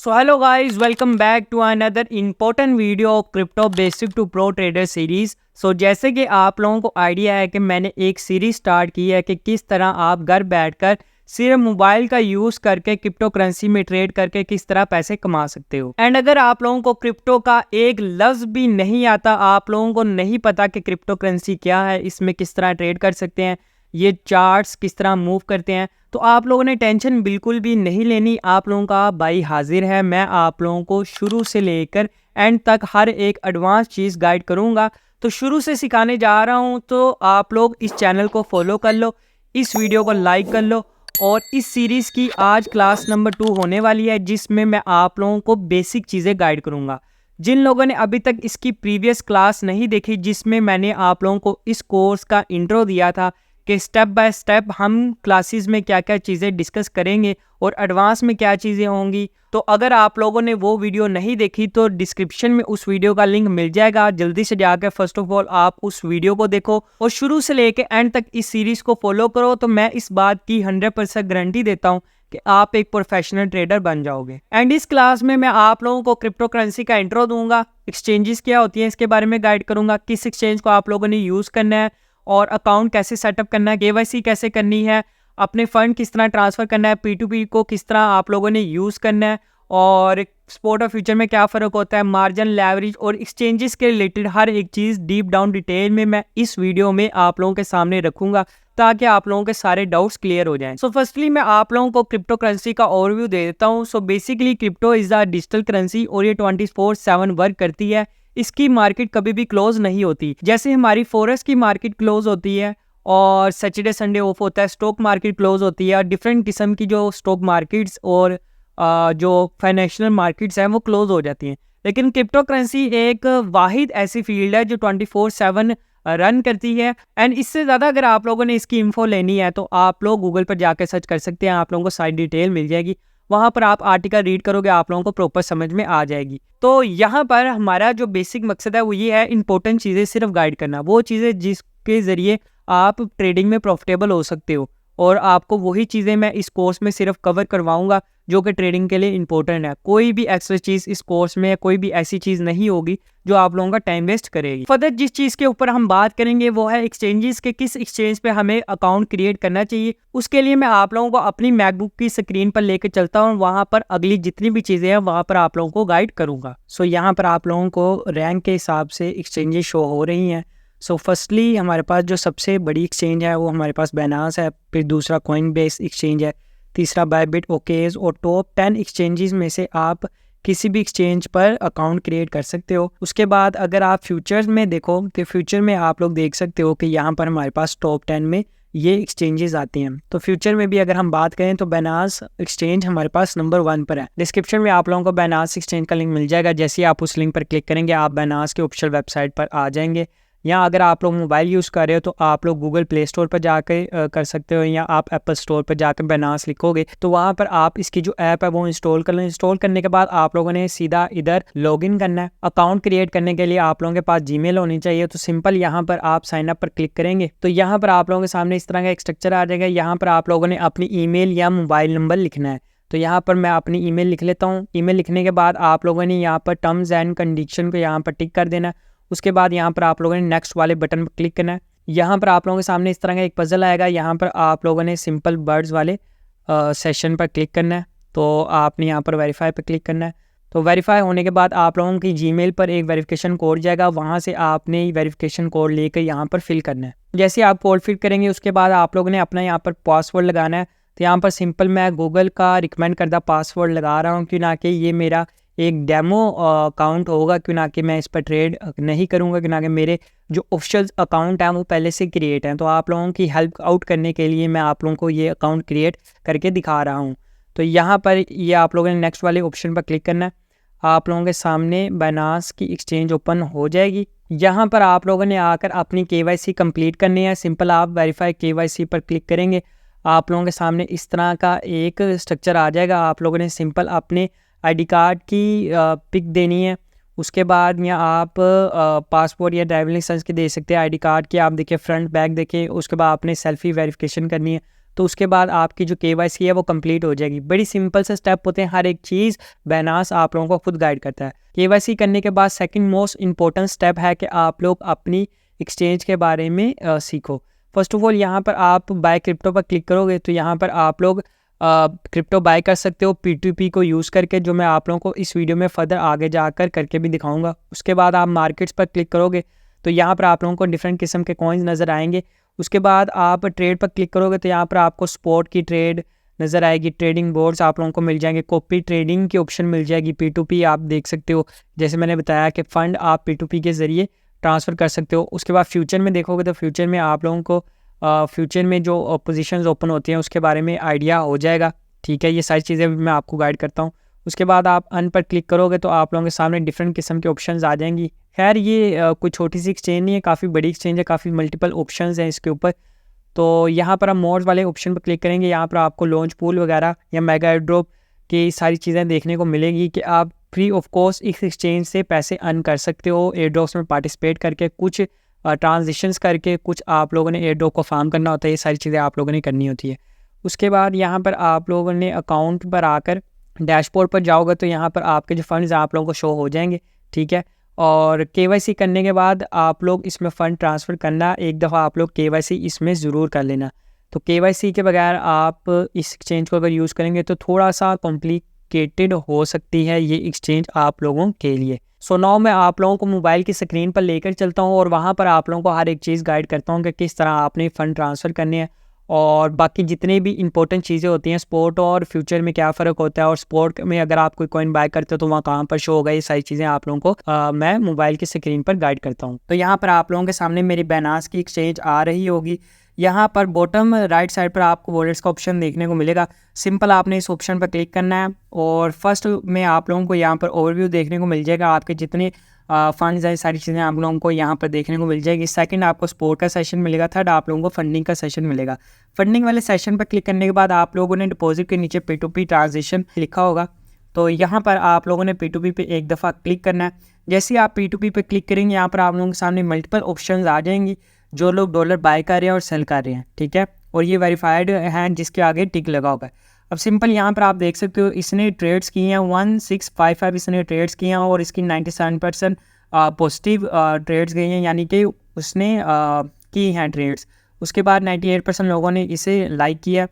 So hello guys, welcome back to another important video of Crypto Basic to Pro Trader series. जैसे कि आप लोगों को idea है कि मैंने एक सीरीज स्टार्ट की है कि किस तरह आप घर बैठकर सिर्फ मोबाइल का यूज़ करके क्रिप्टो करेंसी में ट्रेड करके किस तरह पैसे कमा सकते हो। एंड अगर आप लोगों को क्रिप्टो का एक लफ्ज़ भी नहीं आता, आप लोगों को नहीं पता कि क्रिप्टो करेंसी क्या है, इसमें किस तरह ट्रेड कर सकते हैं, ये चार्ट्स किस तरह मूव करते हैं, तो आप लोगों ने टेंशन बिल्कुल भी नहीं लेनी। आप लोगों का भाई हाजिर है। मैं आप लोगों को शुरू से लेकर एंड तक हर एक एडवांस चीज़ गाइड करूंगा। तो शुरू से सिखाने जा रहा हूं, तो आप लोग इस चैनल को फॉलो कर लो, इस वीडियो को लाइक कर लो। और इस सीरीज़ की आज क्लास नंबर 2 होने वाली है, जिसमें मैं आप लोगों को बेसिक चीज़ें गाइड करूंगा। जिन लोगों ने अभी तक इसकी प्रीवियस क्लास नहीं देखी, जिसमें मैंने आप लोगों को इस कोर्स का इंट्रो दिया था कि स्टेप बाय स्टेप हम क्लासेस में क्या क्या चीज़ें डिस्कस करेंगे और एडवांस में क्या चीज़ें होंगी, तो अगर आप लोगों ने वो वीडियो नहीं देखी तो डिस्क्रिप्शन में उस वीडियो का लिंक मिल जाएगा। जल्दी से जाकर फर्स्ट ऑफ ऑल आप उस वीडियो को देखो और शुरू से लेके एंड तक इस सीरीज़ को फॉलो करो। तो मैं इस बात की 100% गारंटी देता हूँ कि आप एक प्रोफेशनल ट्रेडर बन जाओगे। एंड इस क्लास में मैं आप लोगों को क्रिप्टो करेंसी का इंट्रो दूंगा, एक्सचेंजेस क्या होती हैं इसके बारे में गाइड करूंगा, किस एक्सचेंज को आप लोगों ने यूज़ करना है और अकाउंट कैसे सेटअप करना है, केवाईसी कैसे करनी है, अपने फंड किस तरह ट्रांसफ़र करना है, P2P को किस तरह आप लोगों ने यूज़ करना है, और स्पॉट और फ्यूचर में क्या फ़र्क होता है, मार्जिन, लेवरेज और एक्सचेंजेस के रिलेटेड हर एक चीज़ डीप डाउन डिटेल में मैं इस वीडियो में आप लोगों के सामने रखूंगा ताकि आप लोगों के सारे डाउट्स क्लियर हो जाएं। फर्स्टली मैं आप लोगों को क्रिप्टो करेंसी का ओवरव्यू दे देता हूँ। Basically crypto is a digital currency और ये 24/7 वर्क करती है। इसकी मार्केट कभी भी क्लोज नहीं होती। जैसे हमारी फॉरेक्स की मार्केट क्लोज होती है और सैटरडे संडे ऑफ होता है, स्टॉक मार्केट क्लोज होती है, और डिफरेंट किस्म की जो स्टॉक मार्केट्स और जो फाइनेंशियल मार्केट्स हैं वो क्लोज हो जाती हैं। लेकिन क्रिप्टो करेंसी एक वाहिद ऐसी फील्ड है जो 24/7 रन करती है। एंड इससे ज़्यादा अगर आप लोगों ने इसकी इन्फो लेनी है तो आप लोग गूगल पर जाकर सर्च कर सकते हैं, आप लोगों को सारी डिटेल मिल जाएगी। वहाँ पर आप आर्टिकल रीड करोगे, आप लोगों को प्रॉपर समझ में आ जाएगी। तो यहाँ पर हमारा जो बेसिक मकसद है वो ये है, इंपॉर्टेंट चीज़ें सिर्फ गाइड करना, वो चीज़ें जिसके ज़रिए आप ट्रेडिंग में प्रॉफिटेबल हो सकते हो। और आपको वही चीज़ें मैं इस कोर्स में सिर्फ कवर करवाऊंगा जो कि ट्रेडिंग के लिए इंपॉर्टेंट है। कोई भी एक्स्ट्रा चीज़ इस कोर्स में, कोई भी ऐसी चीज़ नहीं होगी जो आप लोगों का टाइम वेस्ट करेगी। फर्दर जिस चीज़ के ऊपर हम बात करेंगे वो है एक्सचेंजेस के, किस एक्सचेंज पे हमें अकाउंट क्रिएट करना चाहिए। उसके लिए मैं आप लोगों को अपनी मैकबुक की स्क्रीन पर लेकर चलता हूँ, वहाँ पर अगली जितनी भी चीज़ें हैं वहाँ पर आप लोगों को गाइड करूँगा। यहाँ पर आप लोगों को रैंक के हिसाब से एक्सचेंजेस शो हो रही हैं। फर्स्टली हमारे पास जो सबसे बड़ी एक्सचेंज है वो हमारे पास बाइनेंस है, फिर दूसरा कॉइनबेस एक्सचेंज है, तीसरा बायबिट, ओकेज, और टॉप 10 एक्सचेंजेस में से आप किसी भी एक्सचेंज पर अकाउंट क्रिएट कर सकते हो। उसके बाद अगर आप फ्यूचर्स में देखो तो फ्यूचर में आप लोग देख सकते हो कि यहाँ पर हमारे पास टॉप 10 में ये एक्सचेंजेस आती हैं। तो फ्यूचर में भी अगर हम बात करें तो बाइनेंस एक्सचेंज हमारे पास नंबर 1 पर है। डिस्क्रिप्शन में आप लोगों को बाइनेंस एक्सचेंज का लिंक मिल जाएगा। जैसे ही आप उस लिंक पर क्लिक करेंगे आप बाइनेंस के ऑफिशियल वेबसाइट पर आ जाएंगे। या अगर आप लोग मोबाइल यूज़ कर रहे हो तो आप लोग गूगल प्ले स्टोर पर जाकर कर सकते हो, या आप एप्पल स्टोर पर जाकर बाइनेंस लिखोगे तो वहाँ पर आप इसकी जो ऐप है वो इंस्टॉल कर लें। इंस्टॉल करने के बाद आप लोगों ने सीधा इधर लॉगिन करना है। अकाउंट क्रिएट करने के लिए आप लोगों के पास जीमेल होनी चाहिए। तो सिंपल यहाँ पर आप साइन अप पर क्लिक करेंगे तो यहाँ पर आप लोगों के सामने इस तरह का एक स्ट्रक्चर आ जाएगा। यहाँ पर आप लोगों ने अपनी ईमेल या मोबाइल नंबर लिखना है। तो यहाँ पर मैं अपनी ईमेल लिख लेता हूँ। ईमेल लिखने के बाद आप लोगों ने यहाँ पर टर्म्स एंड कंडीशन को यहाँ पर टिक कर देना है। उसके बाद यहाँ पर आप लोगों ने नेक्स्ट वाले बटन पर क्लिक करना है। यहाँ पर आप लोगों के सामने इस तरह का एक पजल आएगा। यहाँ पर आप लोगों ने सिंपल बर्ड्स वाले सेशन पर क्लिक करना है। तो आपने यहाँ पर वेरीफाई पर क्लिक करना है। तो वेरीफाई होने के बाद आप लोगों की जीमेल पर एक वेरिफिकेशन कोड जाएगा, वहाँ से आपने वेरिफिकेशन कोड लेकर यहाँ पर फिल करना है। जैसे आप कोड फिल करेंगे उसके बाद आप लोगों ने अपना यहाँ पर पासवर्ड लगाना है। तो यहाँ पर सिंपल मैं गूगल का रिकमेंड करदा पासवर्ड लगा रहा हूँ, क्यों ना कि ये मेरा एक डेमो अकाउंट होगा, क्यों ना कि मैं इस पर ट्रेड नहीं करूँगा, क्यों ना कि मेरे जो ऑफिशियल अकाउंट हैं वो पहले से क्रिएट हैं। तो आप लोगों की हेल्प आउट करने के लिए मैं आप लोगों को ये अकाउंट क्रिएट करके दिखा रहा हूँ। तो यहाँ पर ये आप लोगों ने नेक्स्ट वाले ऑप्शन पर क्लिक करना है। आप लोगों के सामने बाइनेंस की एक्सचेंज ओपन हो जाएगी। यहाँ पर आप लोगों ने आकर अपनी KYC कंप्लीट करनी है। सिंपल आप वेरीफाई KYC पर क्लिक करेंगे, आप लोगों के सामने इस तरह का एक स्ट्रक्चर आ जाएगा। आप लोगों ने सिंपल अपने ID कार्ड की पिक देनी है। उसके बाद या आप पासपोर्ट या ड्राइविंग लाइसेंस की दे सकते हैं। ID कार्ड की आप देखिए फ्रंट बैक देखिए। उसके बाद आपने सेल्फी वेरिफिकेशन करनी है। तो उसके बाद आपकी जो KYC है वो कंप्लीट हो जाएगी। बड़ी सिंपल से स्टेप होते हैं, हर एक चीज़ बाइनेंस आप लोगों को खुद गाइड करता है। KYC करने के बाद सेकंड मोस्ट इंपॉर्टेंट स्टेप है कि आप लोग अपनी एक्सचेंज के बारे में सीखो। फर्स्ट ऑफ ऑल यहाँ पर आप बाय क्रिप्टो पर क्लिक करोगे तो यहाँ पर आप लोग क्रिप्टो बाय कर सकते हो P2P को यूज़ करके, जो मैं आप लोगों को इस वीडियो में फर्दर आगे जाकर करके भी दिखाऊंगा। उसके बाद आप मार्केट्स पर क्लिक करोगे तो यहाँ पर आप लोगों को डिफरेंट किस्म के कॉइन्स नज़र आएंगे। उसके बाद आप ट्रेड पर क्लिक करोगे तो यहाँ पर आपको स्पॉट की ट्रेड नज़र आएगी, ट्रेडिंग बोर्ड्स आप लोगों को मिल जाएंगे, कॉपी ट्रेडिंग की ऑप्शन मिल जाएगी, P2P आप देख सकते हो, जैसे मैंने बताया कि फ़ंड आप P2P के ज़रिए ट्रांसफ़र कर सकते हो। उसके बाद फ्यूचर में देखोगे तो फ्यूचर में आप लोगों को फ्यूचर में जो पोजीशंस ओपन होती हैं उसके बारे में आइडिया हो जाएगा। ठीक है, ये सारी चीज़ें मैं आपको गाइड करता हूँ। उसके बाद आप अन पर क्लिक करोगे तो आप लोगों के सामने डिफरेंट किस्म के ऑप्शंस आ जाएंगी। खैर ये कोई छोटी सी एक्सचेंज नहीं है, काफ़ी बड़ी एक्सचेंज है, काफ़ी मल्टीपल ऑप्शंस हैं इसके ऊपर। तो यहाँ पर हम मोर वाले ऑप्शन पर क्लिक करेंगे, यहाँ पर आपको लॉन्च पूल वगैरह या मेगा एयर ड्रॉप की सारी चीज़ें देखने को मिलेगी कि आप फ्री ऑफ कॉस्ट इस एक्सचेंज से पैसे अर्न कर सकते हो, एयर ड्रॉप्स में पार्टिसिपेट करके, कुछ ट्रांजिशंस करके, कुछ आप लोगों ने एयर ड्रॉप को फार्म करना होता है, ये सारी चीज़ें आप लोगों ने करनी होती है। उसके बाद यहाँ पर आप लोगों ने अकाउंट पर आकर डैशबोर्ड पर जाओगे तो यहाँ पर आपके जो फंड्स आप लोगों को शो हो जाएंगे। ठीक है, और KYC करने के बाद आप लोग इसमें फ़ंड ट्रांसफ़र करना, एक दफ़ा आप लोग KYC इसमें ज़रूर कर लेना। तो KYC के बगैर आप इस एक्सचेंज को अगर यूज़ करेंगे तो थोड़ा सा कॉम्प्लिकेटेड हो सकती है ये एक्सचेंज आप लोगों के लिए। सो नाउ मैं आप लोगों को मोबाइल की स्क्रीन पर लेकर चलता हूँ और वहाँ पर आप लोगों को हर एक चीज़ गाइड करता हूँ कि किस तरह आपने फ़ंड ट्रांसफ़र करने हैं और बाकी जितनी भी इंपॉर्टेंट चीज़ें होती हैं, स्पोर्ट और फ्यूचर में क्या फ़र्क होता है, और स्पोर्ट में अगर आप कोई कॉइन बाय करते हो तो वहाँ कहाँ पर शो होगा, ये सारी चीज़ें आप लोगों को मैं मोबाइल की स्क्रीन पर गाइड करता हूँ। तो यहाँ पर आप लोगों के सामने मेरी बाइनेंस की एक्सचेंज आ रही होगी। यहाँ पर बॉटम राइट साइड पर आपको वॉलेट्स का ऑप्शन देखने को मिलेगा। सिंपल आपने इस ऑप्शन पर क्लिक करना है और फर्स्ट में आप लोगों को यहाँ पर ओवरव्यू देखने को मिल जाएगा, आपके जितने फंड्स है, सारी चीज़ें आप लोगों को यहाँ पर देखने को मिल जाएगी। सेकंड आपको स्पोर्ट का सेशन मिलेगा। थर्ड आप लोगों को फंडिंग का सेशन मिलेगा। फंडिंग वाले सेशन पर क्लिक करने के बाद आप लोगों ने डिपॉजिट के नीचे P2P ट्रांजेक्शन लिखा होगा, तो यहाँ पर आप लोगों ने P2P पे एक दफ़ा क्लिक करना है। जैसे ही आप P2P पे क्लिक करेंगे यहाँ पर आप लोगों के सामने मल्टीपल ऑप्शन आ जाएंगी, जो लोग डॉलर बाय कर रहे हैं और सेल कर रहे हैं। ठीक है, और ये वेरीफाइड हैं जिसके आगे टिक लगा होगा। अब सिंपल यहाँ पर आप देख सकते हो इसने ट्रेड्स किए हैं 1655 इसने ट्रेड्स किए हैं और इसकी 97% पॉजिटिव ट्रेड्स गई हैं, यानी कि उसने की हैं ट्रेड्स। उसके बाद 98% लोगों ने इसे लाइक किया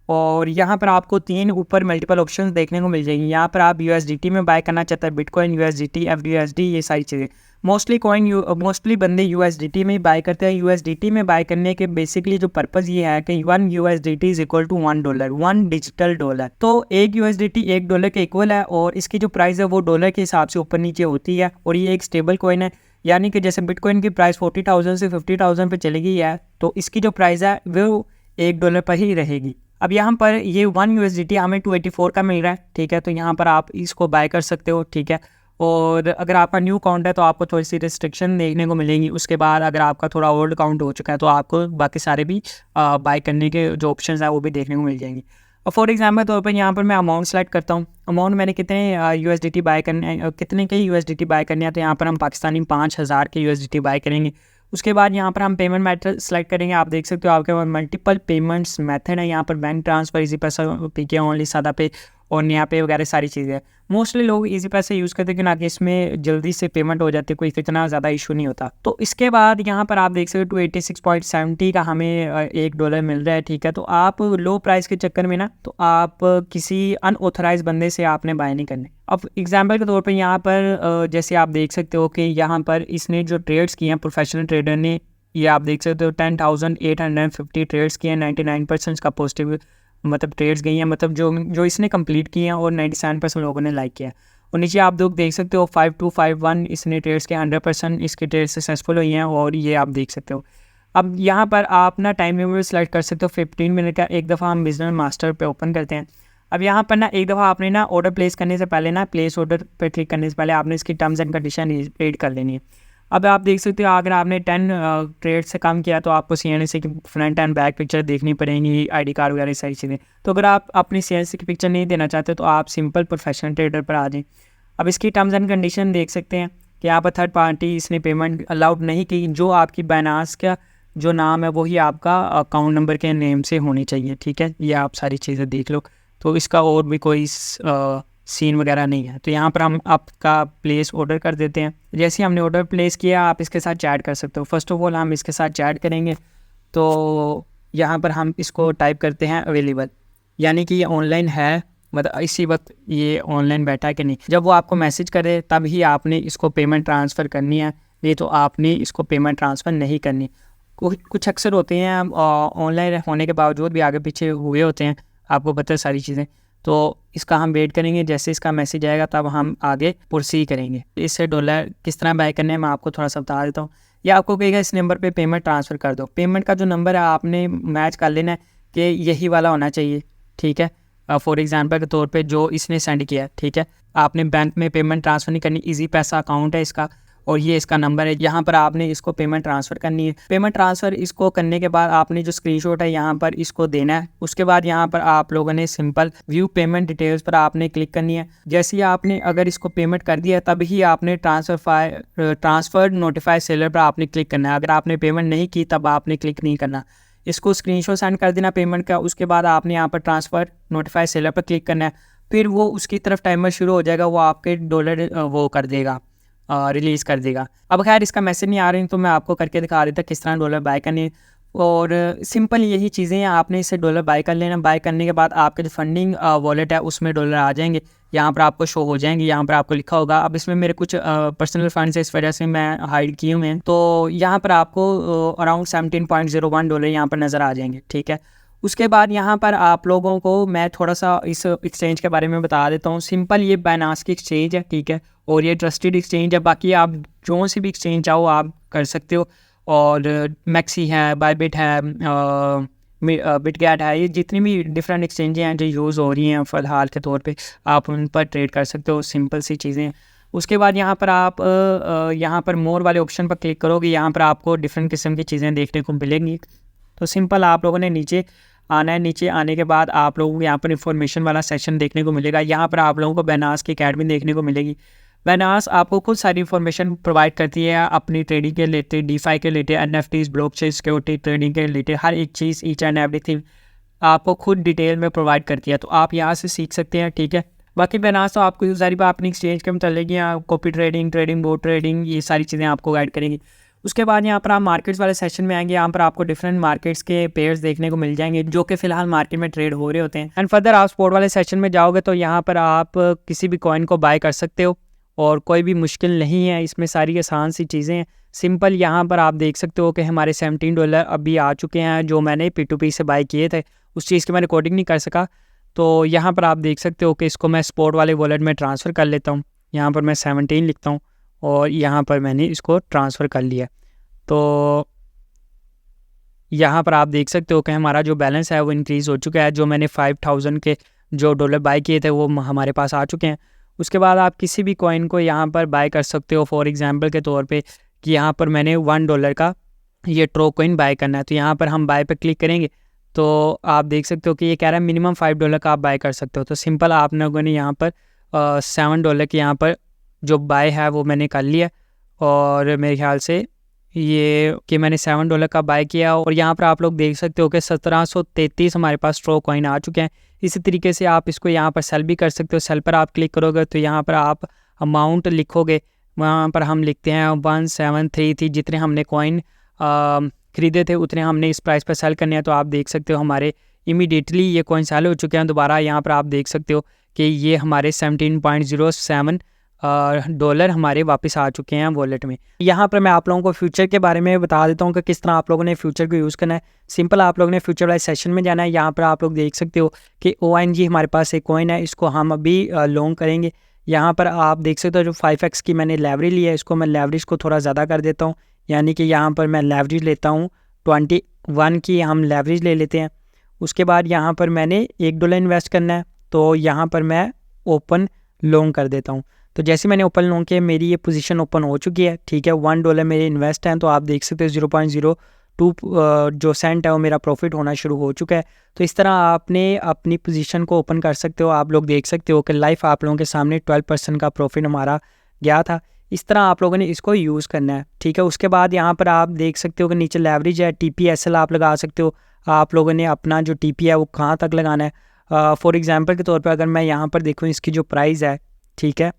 और यहाँ पर आपको 3 ऊपर मल्टीपल ऑप्शंस देखने को मिल जाएंगी। यहाँ पर आप USDT में बाय करना चाहते हैं, बिटकॉइन, USDT, FDUSD, ये सारी चीज़ें। मोस्टली बंदे USDT में बाय करते हैं। USDT में बाय करने के बेसिकली जो पर्पज़ ये है कि 1 USDT is equal to 1 dollar, 1 digital dollar. तो 1 USDT 1 डॉलर के इक्वल है और इसकी जो प्राइस है वो डॉलर के हिसाब से ऊपर नीचे होती है और ये एक स्टेबल कॉइन है, यानी कि जैसे बिटकॉइन की प्राइस 40,000 से 50,000 पे चली गई है तो इसकी जो प्राइस है वो 1 डॉलर पर ही रहेगी। अब यहाँ पर ये 1 USDT हमें 284 का मिल रहा है। ठीक है, तो यहाँ पर आप इसको बाय कर सकते हो। ठीक है, और अगर आपका न्यू अकाउंट है तो आपको थोड़ी सी रिस्ट्रिक्शन देखने को मिलेंगी। उसके बाद अगर आपका थोड़ा ओल्ड अकाउंट हो चुका है तो आपको बाकी सारे भी बाय करने के जो ऑप्शंस है वो भी देखने को मिल जाएंगी। और फॉर एग्जाम्पल तौर पर यहाँ पर मैं अमाउंट सेलेक्ट करता हूँ। अमाउंट मैंने कितने USDT बाय करने हैं, कितने के USDT बाय करने हैं, तो यहाँ पर हम पाकिस्तानी 5,000 के USDT बाय करेंगे। उसके बाद यहाँ पर हम पेमेंट मेथड सेलेक्ट करेंगे। आप देख सकते हो आपके पास मल्टीपल पेमेंट्स मेथड है। यहाँ पर बैंक ट्रांसफ़र, इजी पैसा, PK ओनली, सादा पे और नया पे वगैरह सारी चीज़ें। मोस्टली लोग इजी पैसे यूज़ करते हैं कि इसमें जल्दी से पेमेंट हो जाती है, कोई इतना ज़्यादा इशू नहीं होता। तो इसके बाद यहाँ पर आप देख सकते हो 286.70 का हमें 1 डॉलर मिल रहा है। ठीक है, तो आप लो प्राइस के चक्कर में ना तो आप किसी अनऑथराइज बंदे से आपने बाय नहीं करने। अब एग्जाम्पल के तौर पर यहाँ पर जैसे आप देख सकते हो कि यहाँ पर इसने जो ट्रेड्स किए हैं प्रोफेशनल ट्रेडर ने, ये आप देख सकते हो 10,850 ट्रेड्स किए हैं, 99% का पॉजिटिव मतलब ट्रेड्स गई हैं, मतलब जो इसने कंप्लीट किए हैं और 97% लोगों ने लाइक किया। और नीचे आप लोग देख सकते हो 5251 इसने ट्रेड्स के 100% इसके ट्रेड सक्सेसफुल हुई हैं और ये आप देख सकते हो। अब यहाँ पर आप ना टाइम लिमिट सेलेक्ट कर सकते हो 15 मिनट का। एक दफ़ा हम बिजनेस मास्टर पे ओपन करते हैं। अब यहाँ पर ना एक दफ़ा आपने ना ऑर्डर प्लेस करने से पहले ना प्लेस ऑर्डर पर क्लिक करने से पहले आपने इसकी टर्म्स एंड कंडीशन रीड कर लेनी है। अब आप देख सकते हो अगर आपने 10 ट्रेड से कम किया तो आपको CNSE की फ्रंट एंड बैक पिक्चर देखनी पड़ेगी, ID कार्ड वगैरह सारी चीज़ें। तो अगर आप अपनी CNSE की पिक्चर नहीं देना चाहते तो आप सिंपल प्रोफेशनल ट्रेडर पर आ जाएं। अब इसकी टर्म्स एंड कंडीशन देख सकते हैं कि यहाँ पर थर्ड पार्टी इसने पेमेंट अलाउड नहीं की। जो आपकी बाइनेंस का जो नाम है वही आपका अकाउंट नंबर के नेम से होनी चाहिए, ठीक है। ये आप सारी चीज़ें देख लो, तो इसका और भी कोई सीन वगैरह नहीं है। तो यहाँ पर हम आपका प्लेस ऑर्डर कर देते हैं। जैसे हमने ऑर्डर प्लेस किया, आप इसके साथ चैट कर सकते हो। फर्स्ट ऑफ ऑल हम इसके साथ चैट करेंगे, तो यहाँ पर हम इसको टाइप करते हैं अवेलेबल, यानी कि ये ऑनलाइन है, मतलब इसी वक्त ये ऑनलाइन बैठा है कि नहीं। जब वो आपको मैसेज करे तब ही आपने इसको पेमेंट ट्रांसफ़र करनी है, नहीं तो आपने इसको पेमेंट ट्रांसफ़र नहीं करनी। कुछ अक्सर होते हैं ऑनलाइन होने के बावजूद भी आगे पीछे हुए होते हैं, आपको पता है सारी चीज़ें। तो इसका हम वेट करेंगे, जैसे इसका मैसेज आएगा तब हम आगे प्रोसीड करेंगे। इससे डॉलर किस तरह बाय करने हैं मैं आपको थोड़ा सा बता देता हूँ। या आपको कहेगा इस नंबर पे पेमेंट ट्रांसफ़र कर दो। पेमेंट का जो नंबर है आपने मैच कर लेना है कि यही वाला होना चाहिए, ठीक है। फॉर एग्जांपल के तौर पे जो इसने सेंड किया है, ठीक है। आपने बैंक में पेमेंट ट्रांसफ़र नहीं करनी, इजी पैसा अकाउंट है इसका और ये इसका नंबर है। यहाँ पर आपने इसको पेमेंट ट्रांसफ़र करनी है। पेमेंट ट्रांसफ़र इसको करने के बाद आपने जो स्क्रीनशॉट है यहाँ पर इसको देना है। उसके बाद यहाँ पर आप लोगों ने सिंपल व्यू पेमेंट डिटेल्स पर आपने क्लिक करनी है। जैसे ही आपने अगर इसको पेमेंट कर दिया तभी आपने ट्रांसफ़र नोटिफाई सेलर पर आपने क्लिक करना है। अगर आपने पेमेंट नहीं की तब आपने क्लिक नहीं करना। इसको स्क्रीनशॉट सेंड कर देना पेमेंट का। उसके बाद आपने यहाँ पर ट्रांसफ़र नोटिफाई सेलर पर क्लिक करना है। फिर वो उसकी तरफ टाइमर शुरू हो जाएगा, वो आपके डॉलर वो कर देगा, रिलीज़ कर देगा। अब खैर इसका मैसेज नहीं आ रही तो मैं आपको करके दिखा देता किस तरह डॉलर बाय करनी। और सिंपल यही चीज़ें हैं, आपने इससे डॉलर बाय कर लेना। बाय करने के बाद आपके जो फंडिंग वॉलेट है उसमें डॉलर आ जाएंगे, यहाँ पर आपको शो हो जाएंगे। यहाँ पर आपको लिखा होगा, अब इसमें मेरे कुछ पर्सनल फंड्स है इस वजह से मैं हाइड किए हुए हैं, तो यहाँ पर आपको अराउंड 17.01 डॉलर यहाँ पर नज़र आ जाएंगे, ठीक है। उसके बाद यहाँ पर आप लोगों को मैं थोड़ा सा इस एक्सचेंज के बारे में बता देता हूँ। सिंपल ये बाइनांस की एक्सचेंज है, ठीक है, और ये ट्रस्टेड एक्सचेंज है। बाकी आप जो सी भी एक्सचेंज चाहो आप कर सकते हो। और मैक्सी है, बायबिट है, बिटगैट है, ये जितनी भी डिफरेंट एक्सचेंजें हैं जो यूज़ हो रही हैं फ़िलहाल के तौर पे, आप उन पर ट्रेड कर सकते हो। सिंपल सी चीज़ें। उसके बाद यहाँ पर आप यहाँ पर मोर वाले ऑप्शन पर क्लिक करोगे, यहाँ पर आपको डिफरेंट किस्म की चीज़ें देखने को मिलेंगी। तो सिंपल आप लोगों ने नीचे आना है। नीचे आने के बाद आप लोगों को यहाँ पर इंफॉर्मेशन वाला सेक्शन देखने को मिलेगा। यहाँ पर आप लोगों को बाइनांस की अकेडमी देखने को मिलेगी। बाइनांस आपको खुद सारी इन्फॉर्मेशन प्रोवाइड करती है अपनी ट्रेडिंग के रिलेटेड, डीफाई के related, NFTs, blockchain, security trading के रिलेटेड, हर एक चीज़, ईच एंड एवरीथिंग आपको खुद डिटेल में प्रोवाइड करती है। तो आप यहाँ से सीख सकते हैं, ठीक है। बाकी बाइनांस तो आपको सारी बात अपनी एक्सचेंज के मतलब copy trading, trading board trading, ये सारी चीज़ें आपको गाइड करेंगी। उसके बाद यहाँ पर आप मार्केट्स वाले सेशन में आएंगे। यहाँ पर आपको डिफरेंट मार्केट्स के पेयर्स देखने को मिल जाएंगे जो कि फ़िलहाल मार्केट में ट्रेड हो रहे होते हैं। एंड फर्दर आप स्पॉट वाले सेशन में जाओगे तो यहाँ पर आप किसी भी कॉइन को बाय कर सकते हो और कोई भी मुश्किल नहीं है, इसमें सारी आसान सी चीज़ें हैं। सिंपल यहाँ पर आप देख सकते हो कि हमारे $17 अभी आ चुके हैं जो मैंने P2P से बाय किए थे। उस चीज़ की मैं रिकॉर्डिंग नहीं कर सका, तो यहाँ पर आप देख सकते हो कि इसको मैं स्पॉट वाले वॉलेट में ट्रांसफ़र कर लेता हूँ। यहाँ पर मैं 17 लिखता हूँ और यहाँ पर मैंने इसको ट्रांसफ़र कर लिया। तो यहाँ पर आप देख सकते हो कि हमारा जो बैलेंस है वो इंक्रीज़ हो चुका है। जो मैंने 5000 के जो डॉलर बाय किए थे वो हमारे पास आ चुके हैं। उसके बाद आप किसी भी कॉइन को यहाँ पर बाय कर सकते हो। फॉर एग्जांपल के तौर पे कि यहाँ पर मैंने $1 का ये ट्रो कॉइन बाय करना है, तो यहाँ पर हम बाय पे क्लिक करेंगे तो आप देख सकते हो कि ये कह रहा है मिनिमम $5 का आप बाय कर सकते हो। तो सिंपल आप लोगों ने यहाँ पर $7 की यहाँ पर जो बाय है वो मैंने कर लिया और मेरे ख्याल से ये कि मैंने $7 का बाय किया। और यहाँ पर आप लोग देख सकते हो कि 1733 हमारे पास ट्रो कॉइन आ चुके हैं। इसी तरीके से आप इसको यहाँ पर सेल भी कर सकते हो। सेल पर आप क्लिक करोगे तो यहाँ पर आप अमाउंट लिखोगे, वहाँ पर हम लिखते हैं 1733, जितने हमने कॉइन ख़रीदे थे उतने हमने इस प्राइस पर सेल करने हैं। तो आप देख सकते हो हमारे इमीडिएटली ये कॉइन सेल हो चुके हैं दोबारा। यहाँ पर आप देख सकते हो कि ये हमारे 17.07 डॉलर हमारे वापस आ चुके हैं वॉलेट में। यहाँ पर मैं आप लोगों को फ्यूचर के बारे में बता देता हूँ कि किस तरह आप लोगों ने फ्यूचर को यूज़ करना है। सिंपल आप लोगों ने फ्यूचर वाले सेशन में जाना है। यहाँ पर आप लोग देख सकते हो कि ONG हमारे पास एक कॉइन है, इसको हम अभी लॉन्ग करेंगे। यहाँ पर आप देख सकते हो जो 5x की मैंने लेवरेज लिया है, इसको मैं लेवरेज को थोड़ा ज़्यादा कर देता हूँ। यानी कि यहाँ पर मैं लेवरेज लेता हूँ 21 की हम लेवरेज ले लेते हैं। उसके बाद यहाँ पर मैंने $1 इन्वेस्ट करना है, तो यहाँ पर मैं ओपन लॉन्ग कर देता हूँ। तो जैसे मैंने ओपन लॉन्ग किया मेरी ये पोजीशन ओपन हो चुकी है, ठीक है। $1 मेरे इन्वेस्ट हैं, तो आप देख सकते हो 0.02 जो सेंट है वो मेरा प्रॉफिट होना शुरू हो चुका है। तो इस तरह आपने अपनी पोजीशन को ओपन कर सकते हो। आप लोग देख सकते हो कि लाइफ आप लोगों के सामने 12% का प्रॉफिट हमारा गया था। इस तरह आप लोगों ने इसको यूज़ करना है, ठीक है। उसके बाद यहाँ पर आप देख सकते हो कि नीचे लेवरेज है, TPSL आप लगा सकते हो। आप लोगों ने अपना जो TP है वो कहाँ तक लगाना है। फॉर एग्जांपल के तौर पर अगर मैं यहाँ पर देखूँ इसकी जो प्राइस है, ठीक है,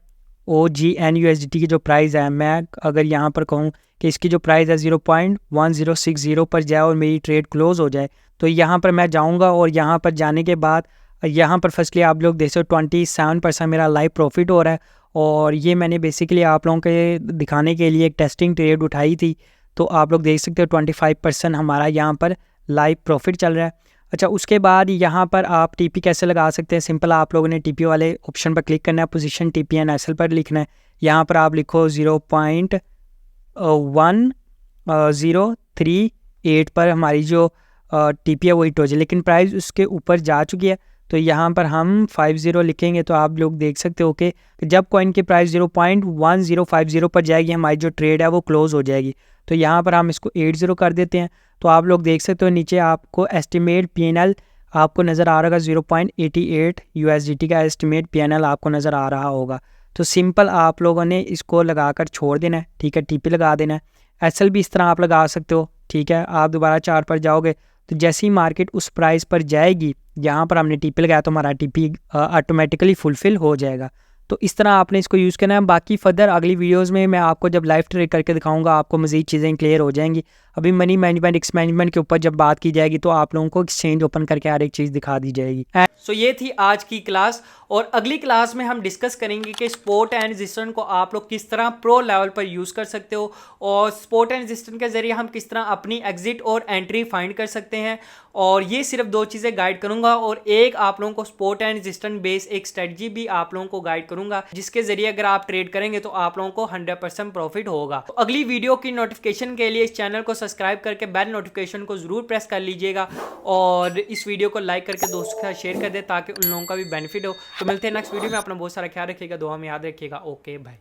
OGN/USDT की जो प्राइस है, मैं अगर यहाँ पर कहूँ कि इसकी जो प्राइस है 0.1060 पर जाए और मेरी ट्रेड क्लोज़ हो जाए, तो यहाँ पर मैं जाऊँगा और यहाँ पर जाने के बाद यहाँ पर फर्स्टली आप लोग देख सकते हो 27% मेरा लाइव प्रॉफिट हो रहा है। और ये मैंने बेसिकली आप लोगों के दिखाने के लिए एक टेस्टिंग ट्रेड उठाई थी, तो आप लोग देख सकते हो 25% हमारा यहाँ पर लाइव प्रॉफिट चल रहा है। अच्छा, उसके बाद यहाँ पर आप TP कैसे लगा सकते हैं? सिंपल, आप लोगों ने TP वाले ऑप्शन पर क्लिक करना है, पोजीशन TPNSL पर लिखना है। यहाँ पर आप लिखो 0.1038 पर हमारी जो TP है वो हिट हो जाए, लेकिन प्राइस उसके ऊपर जा चुकी है, तो यहाँ पर हम 50 लिखेंगे। तो आप लोग देख सकते हो कि जब कॉइन की प्राइस 0.1050 पर जाएगी, हमारी जो ट्रेड है वो क्लोज़ हो जाएगी। तो यहाँ पर हम इसको 80 कर देते हैं। तो आप लोग देख सकते हो नीचे आपको एस्टिमेट PNL आपको नज़र आ रहा होगा, 0.88 USDT का एस्टिमेट PNL आपको नज़र आ रहा होगा। तो सिंपल आप लोगों ने इसको लगा कर छोड़ देना है, ठीक है। TP लगा देना है। SL भी इस तरह आप लगा सकते हो, ठीक है। आप दोबारा चार्ट पर जाओगे तो जैसे ही मार्केट उस प्राइस पर जाएगी, यहाँ पर हमने TP लगाया तो हमारा TP ऑटोमेटिकली फुलफ़िल हो जाएगा। तो इस तरह आपने इसको यूज़ करना है। बाकी फर्दर अगली वीडियोस में मैं आपको जब लाइव ट्रेड करके दिखाऊंगा, आपको मज़ीद चीज़ें क्लियर हो जाएंगी। अभी मनी मैनेजमेंट, रिस्क मैनेजमेंट के ऊपर जब बात की जाएगी तो आप लोगों को एक्सचेंज ओपन करके हर एक चीज़ दिखा दी जाएगी। सो ये थी आज की क्लास, और अगली क्लास में हम डिस्कस करेंगे कि सपोर्ट एंड रेजिस्टेंस को आप लोग किस तरह प्रो लेवल पर यूज़ कर सकते हो, और सपोर्ट एंड रेजिस्टेंस के ज़रिए हम किस तरह अपनी एग्जिट और एंट्री फाइंड कर सकते हैं। और ये सिर्फ 2 चीज़ें गाइड करूंगा, और एक आप लोगों को सपोर्ट एंड रेजिस्टेंस बेस एक स्ट्रेटजी भी आप लोगों को गाइड करूंगा, जिसके जरिए अगर आप ट्रेड करेंगे तो आप लोगों को 100% प्रॉफिट होगा। तो अगली वीडियो की नोटिफिकेशन के लिए इस चैनल को सब्सक्राइब करके बेल नोटिफिकेशन को जरूर प्रेस कर लीजिएगा, और इस वीडियो को लाइक करके दोस्तों के साथ शेयर कर दे ताकि उन लोगों का भी बेनिफिट हो। तो मिलते हैं नेक्स्ट वीडियो में। अपना बहुत सारा ख्याल रखिएगा, दुआ में याद रखिएगा। Okay bye.